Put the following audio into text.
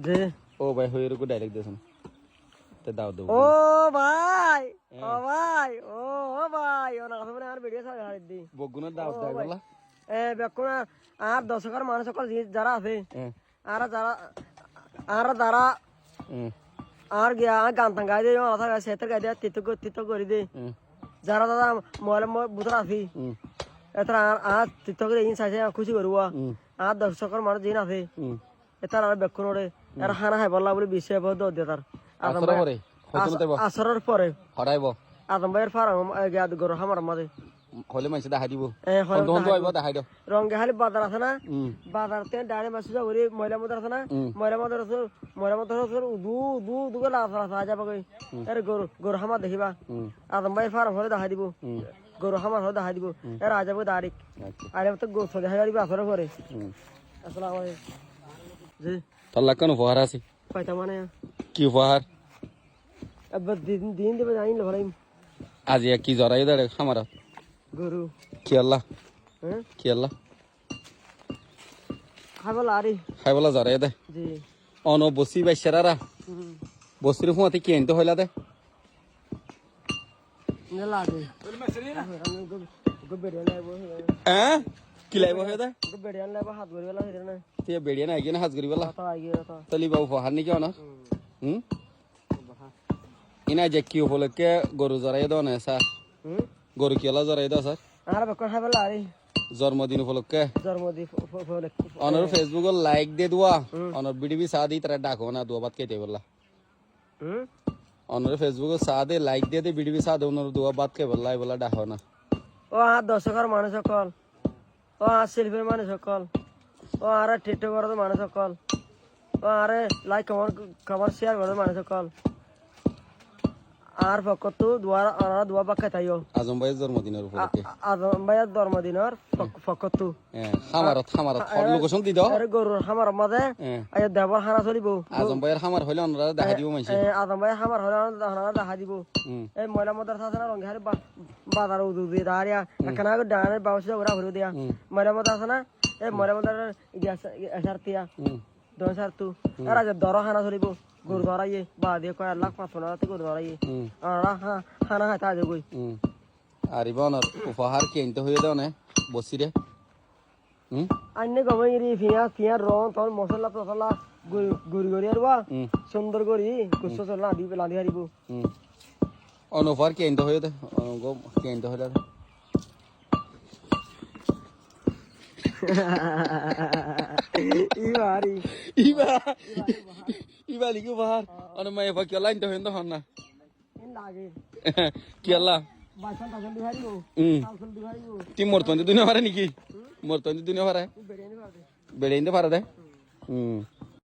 যে ও ভাই হয়ে রুকু ডাইরেক্ট দেন তে দাও দাও ও ভাই ও ভাই ও ভাই ও না সামনে আর ভিডিও ছাড়া হাড়ি দি বগুনের দাও দাও বলা বেকুনা আর দর্শকের মানুষ সকল যারা আছে হ্যাঁ আর যারা হুম আর গিয়া গান টান গাই দিয়ে মাথা গাই সেতের গাই দিয়ে তিত করে দে যারা দাদা মোবাইল বুতর আছি এতরা আর তিত করে ইন সাইছে খুশি করবো আর দর্শকের মানুষ যিন আছে এতার আর বেকুন ওরে আর হানা হাই বললা বলে বিষয় বহুত দে তার আসরের পরে হরাইব আদম ভাইয়ের ফার্ম গিয়া গরু হামার মাঝে হলে মানুষ দেখাই দিব দেখাই দাও রঙে খালি বাজার আছে না বাজার থেকে ডাইনে মাসি যাবি ময়লা মধ্যে আছে না ময়লা মধ্যে উদু উদু উদু করে লাফা যাবো এর গরু গরু হামার দেখিবা আদম ভাইয়ের ফার্ম হলে দেখাই দিব গরু হামার হলে দেখাই দিব এর আ যাবো দাঁড়িক আর তো গোস দেখাই দিব আসরের পরে আসসালামু আলাইকুম জি তোর লাগানো উপহার আছে কয়টা মানে কি উপহার এবার দিন দেবে জানি ভাই আজ কি জরাই দাঁড়ে খামার গরু কি আল্লাহ হ্যাঁ কি আল্লাহ খাইবলা আরে খাইবলা জরাই দে জি অন বসি বাইসারা বসির ফুয়াতে কি আনতে হইলা দে লাগে হ্যাঁ কি লাইব হয়ে দে বেড়িয়ান লাগবে হাত গড়িবেলা হইরে না তুই বেড়িয়া নাই গিয়ে হাজ করিবেলা তো আগে তো তলি বাবু উপহার নাকি অনার ইনা যে কি উপলক্ষে গরু জরাই দাও না স্যার গরু কিলা জরাই দাও স্যার আর বেকন খাইবলা আরে জন্মদিন উপলক্ষে জন্মদিন অনর ফেসবুক লাইক দিয়ে দোয়া অনর বিডিবি সাদি তারা ডাকো না দোয়া বাত কেটে বললা অনর ফেসবুক সাদে লাইক দিয়ে দে বিডিবি সাদে অনর দোয়া বাত কে বললা বলা ডাকো না ও আর দর্শকের মানুষ সকল ও আর শিল্পীর মানুষ সকল ও আর টিকটক মানুষ সকল ও আরে লাইক কমেন্ট শেয়ার করে মানুষ সকল আর ফকত দোয়া বাক্কা তাইও আজম ভাইয়ের জন্মদিনের উপলক্ষে আদম ভাইয়ের জন্মদিনের ফকত খামারত লোকেশন দি দাও আরে গরুর খামার মাঝে আয়া দেবর হানা চলিব আজম ভাইয়ের খামার হইলে অনরা দেখা দিব মাইছে আদম ভাইয়ের খামার হলে হানা দেখা দিব এই ময়লা মাদ্রাসা আছে না রংহারি বাজার উদু দিয়ে দাঁড়িয়া এখানে ডানের বাউসে ওরা ঘুরে দিয়া ময়লা মাদ্রাসা না এই ময়লা মাদ্রাসার এসারতিয়া দশ আর তু আর আজ দর হানা চলিব গরু ধরাইয়ে বা দিয়ে কয় লাখ 500 গরু ধরাইয়ে হানা হাতে আজ গই আর ইবনের উপহার কি আনতে হয়ে দাও না বসিরে আন্নে গমাইরি ফিয়ার রং তখন মশলা টসলা গড়ি আর বা সুন্দর গড়ি কুসো চলা দি লাদি হারিব অনুফার কি আনতে হয়ে দে গো কি আনতে হয়ে দে ইবা লিখি উপহার অনে মাই এফা কি লাইন তো হইন তো হন না লাগে কি আল্লাহ বাসন টাসন দি হারিব টাসন দি হারিব তি মরতন দুনিয়া পারে নাকি মরতন দুনিয়া পারে বেড়ে ইন্দে পারে দে